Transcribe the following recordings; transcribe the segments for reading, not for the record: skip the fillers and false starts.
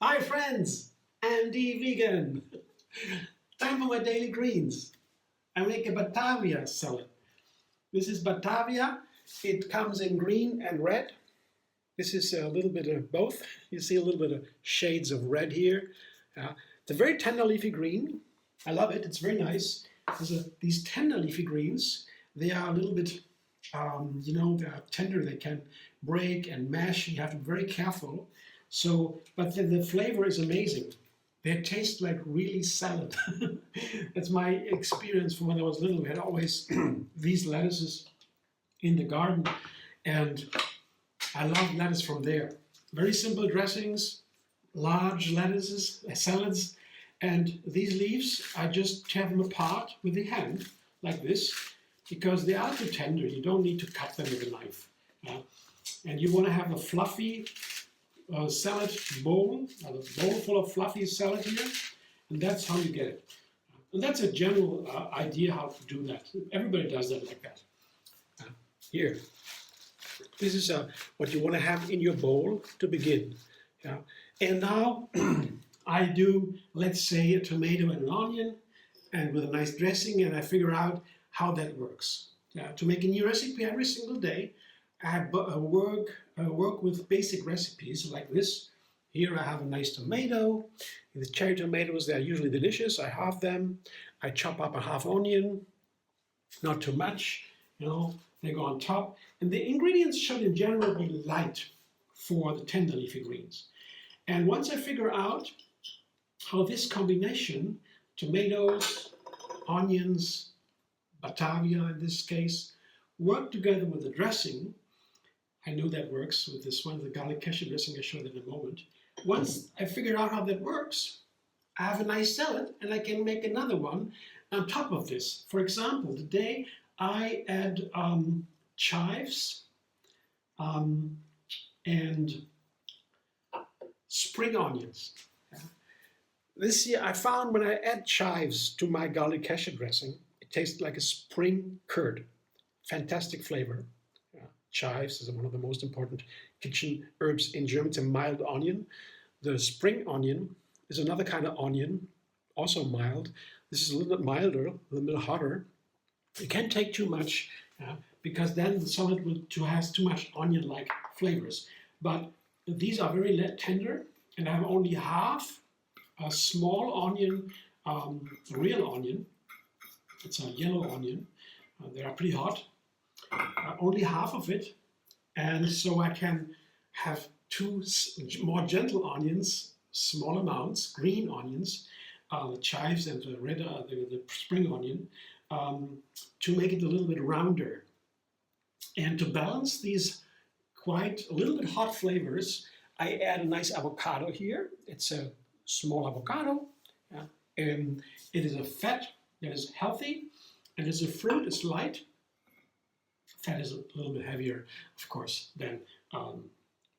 Hi friends, Andy Vegan. Time for my daily greens. I make a Batavia salad. This is Batavia. It comes in green and red. This is a little bit of both. You see a little bit of shades of red here. It's a very tender leafy green. I love it. It's very nice. These tender leafy greens, they are a little bit, they are tender. They can break and mash. You have to be very careful. But the flavor is amazing. They taste like really salad. That's my experience from when I was little. We had always these lettuces in the garden, and I love lettuce from there. Very simple dressings, large lettuces, salads, and these leaves, I just tear them apart with the hand, like this, because they are too tender. You don't need to cut them with a knife. And you want to have a fluffy salad bowl, a bowl full of fluffy salad here, and that's how you get it. And that's a general idea how to do that. Everybody does that like that. Here, this is what you want to have in your bowl to begin. And now I do, let's say, a tomato and an onion, and with a nice dressing, and I figure out how that works. To make a new recipe every single day, I work with basic recipes like this. Here I have a nice tomato. The cherry tomatoes, they're usually delicious. I halve them. I chop up a half onion, not too much, they go on top. And the ingredients should in general be light for the tender leafy greens. And once I figure out how this combination, tomatoes, onions, Batavia in this case, work together with the dressing, I know that works with this one, the Garlic Cashew Dressing. I'll show that in a moment. Once I figure out how that works, I have a nice salad, and I can make another one on top of this. For example, today I add chives and spring onions. This year I found when I add chives to my Garlic Cashew Dressing, it tastes like a spring curd. Fantastic flavor. Chives is one of the most important kitchen herbs in Germany. It's a mild onion. The spring onion is another kind of onion, also mild. This is a little bit milder, a little bit hotter. You can't take too much because then the salad has too much onion-like flavors. But these are very tender, and I have only half a small onion, real onion. It's a yellow onion. They are pretty hot. Only half of it, and so I can have two more gentle onions, small amounts, green onions, the chives and the red, the spring onion, to make it a little bit rounder. And to balance these quite a little bit hot flavors, I add a nice avocado here. It's a small avocado, and it is a fat that is healthy, and as a fruit, it's light. Fat is a little bit heavier, of course, than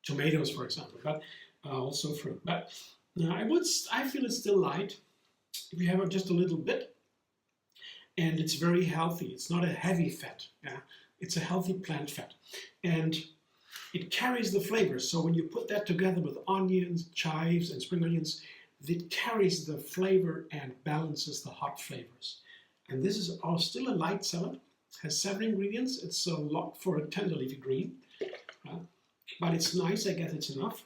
tomatoes, for example, but also fruit. But I feel it's still light if you have just a little bit, and it's very healthy. It's not a heavy fat. It's a healthy plant fat, and it carries the flavors. So when you put that together with onions, chives, and spring onions, it carries the flavor and balances the hot flavors. And this is still a light salad. Has 7 ingredients. It's a lot for a tender leafy green, but it's nice. I guess it's enough.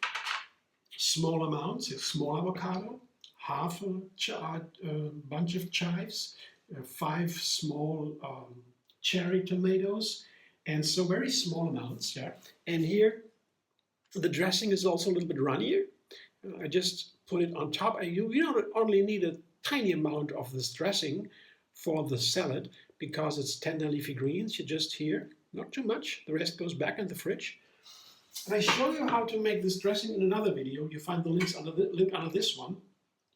Small amounts. A small avocado, half a bunch of chives, 5 small cherry tomatoes, and so very small amounts. And here, the dressing is also a little bit runnier. I just put it on top. You don't only need a tiny amount of this dressing for the salad, because it's tender leafy greens. You just here, not too much. The rest goes back in the fridge. And I show you how to make this dressing in another video. You find the link under this one.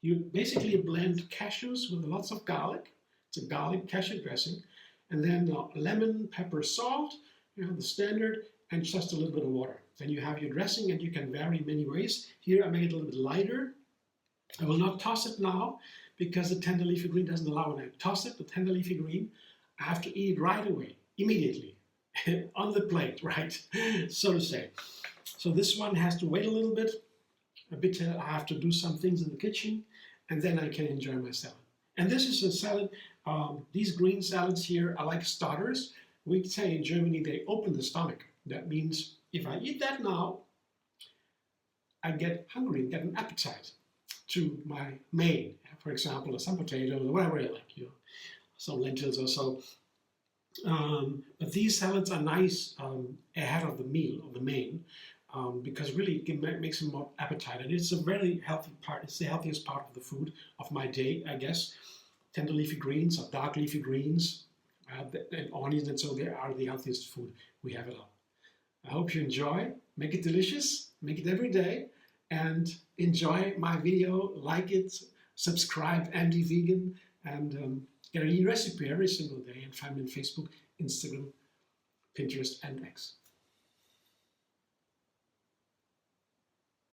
You basically blend cashews with lots of garlic. It's a garlic cashew dressing. And then lemon, pepper, salt, the standard, and just a little bit of water. Then you have your dressing, and you can vary in many ways. Here I make it a little bit lighter. I will not toss it now, because the tender leafy green doesn't allow, when I toss it, the tender leafy green, I have to eat it right away, immediately, on the plate, right, so to say. So this one has to wait a bit till I have to do some things in the kitchen, and then I can enjoy my salad. And this is a salad, these green salads here are like starters. We say in Germany they open the stomach. That means if I eat that now, I get hungry, get an appetite to my main. For example, some potatoes or whatever I like, some lentils or so. But these salads are nice ahead of the meal, of the main, because really it makes them more appetite. And it's a very healthy part. It's the healthiest part of the food of my day, I guess. Tender leafy greens or dark leafy greens and onions, and so they are the healthiest food we have at all. I hope you enjoy. Make it delicious. Make it every day. And enjoy my video. Like it. Subscribe. Andy Vegan. And get a new recipe every single day. And find me on Facebook, Instagram, Pinterest, and X.